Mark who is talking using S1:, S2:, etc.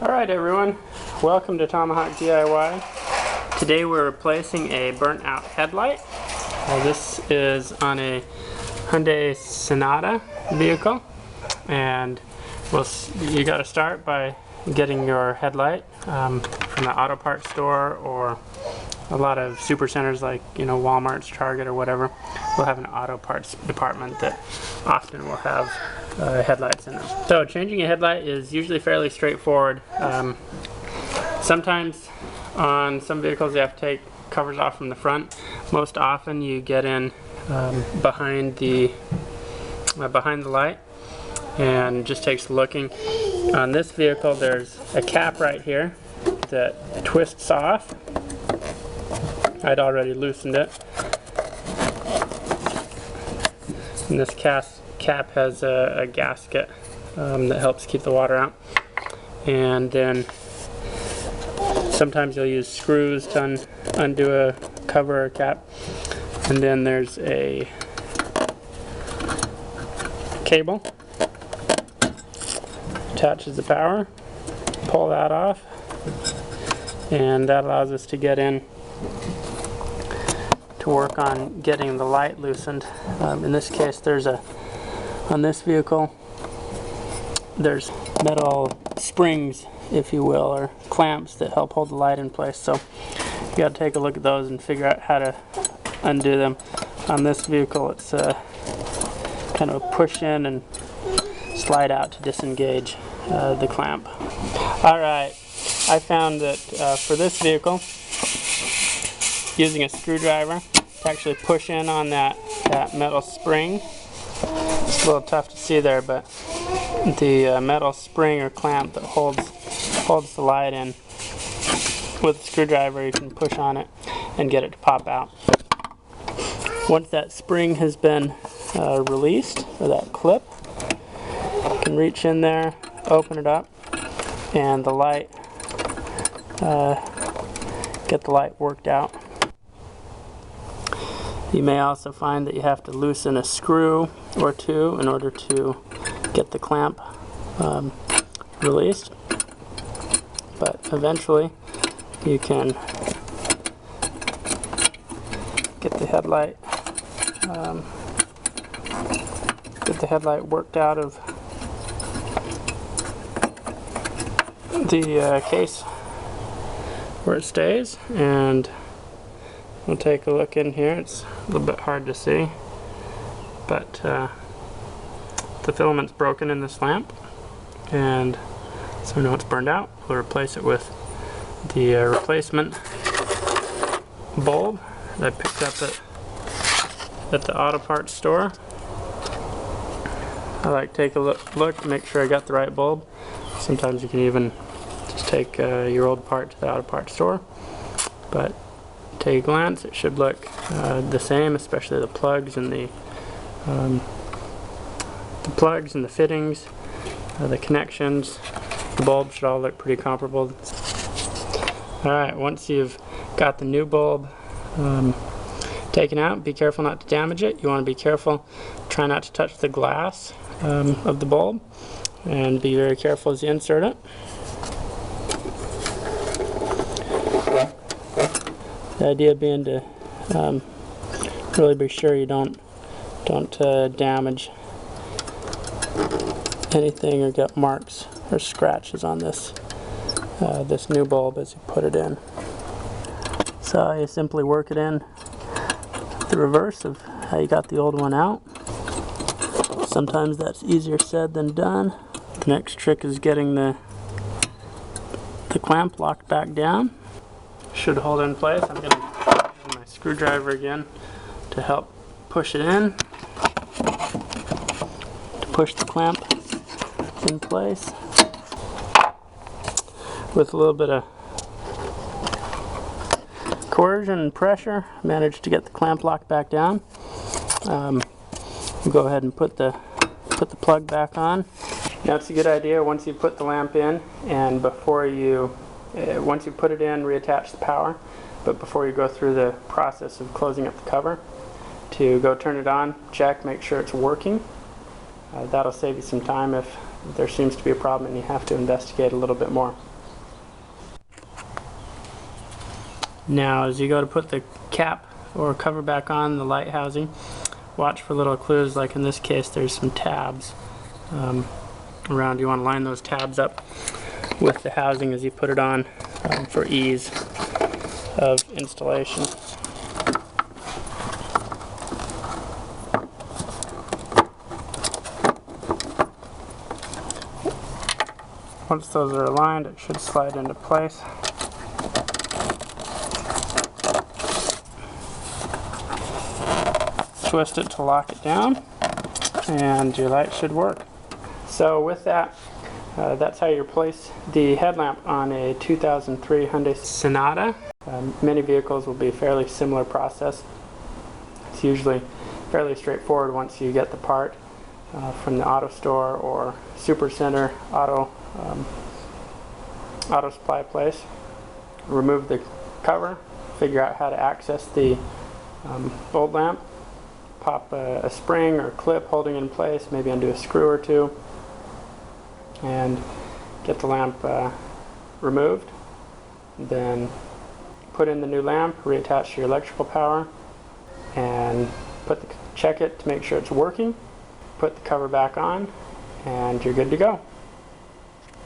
S1: Alright everyone, welcome to Tomahawk DIY. Today we're replacing a burnt out headlight. This is on a Hyundai Sonata vehicle, and you got to start by getting your headlight from the auto parts store, or a lot of super centers like Walmart's, Target, or whatever will have an auto parts department that often will have headlights in them. So changing a headlight is usually fairly straightforward. Sometimes on some vehicles you have to take covers off from the front. Most often you get in behind the light, and it just takes looking. On this vehicle there's a cap right here that twists off. I'd already loosened it, and this cap has a gasket that helps keep the water out. And then sometimes you'll use screws to undo a cover or cap. And then there's a cable attaches the power. Pull that off, and that allows us to get in to work on getting the light loosened. In this case, on this vehicle, there's metal springs, if you will, or clamps that help hold the light in place. So you got to take a look at those and figure out how to undo them. On this vehicle, it's kind of a push in and slide out to disengage the clamp. Alright, I found that for this vehicle, using a screwdriver to actually push in on that metal spring. It's a little tough to see there, but the metal spring or clamp that holds the light in, with a screwdriver you can push on it and get it to pop out. Once that spring has been released, or that clip, you can reach in there, open it up, and the light, get the light worked out. You may also find that you have to loosen a screw or two in order to get the clamp released, but eventually you can get the headlight worked out of the case where it stays. And we'll take a look in here. It's a little bit hard to see, but the filament's broken in this lamp, and so we know it's burned out. We'll replace it with the replacement bulb that I picked up at the auto parts store. I like to take a look to make sure I got the right bulb. Sometimes you can even just take your old part to the auto parts store, but take a glance, it should look the same, especially the plugs and the fittings, the connections. The bulb should all look pretty comparable. Alright, once you've got the new bulb taken out, be careful not to damage it. You want to be careful, try not to touch the glass of the bulb, and be very careful as you insert it. The idea being to really be sure you don't damage anything or get marks or scratches on this new bulb as you put it in. So you simply work it in the reverse of how you got the old one out. Sometimes that's easier said than done. The next trick is getting the clamp locked back down. Should hold it in place. I'm going to use my screwdriver again to help push it in, to push the clamp in place. With a little bit of coercion and pressure, managed to get the clamp locked back down. Go ahead and put the plug back on. Now it's a good idea, once you put the lamp in, and once you put it in, reattach the power, but before you go through the process of closing up the cover, to go turn it on, check, make sure it's working. That'll save you some time if there seems to be a problem and you have to investigate a little bit more. Now as you go to put the cap or cover back on the light housing, watch for little clues, like in this case there's some tabs around. You want to line those tabs up with the housing as you put it on for ease of installation. Once those are aligned, it should slide into place. Twist it to lock it down, and your light should work. So with that, that's how you replace the headlamp on a 2003 Hyundai Sonata. Many vehicles will be a fairly similar process. It's usually fairly straightforward once you get the part from the auto store or super center auto supply place. Remove the cover, figure out how to access the bulb lamp, pop a spring or clip holding it in place, maybe undo a screw or two, and get the lamp removed. Then put in the new lamp, reattach to your electrical power, and check it to make sure it's working. Put the cover back on, and you're good to go.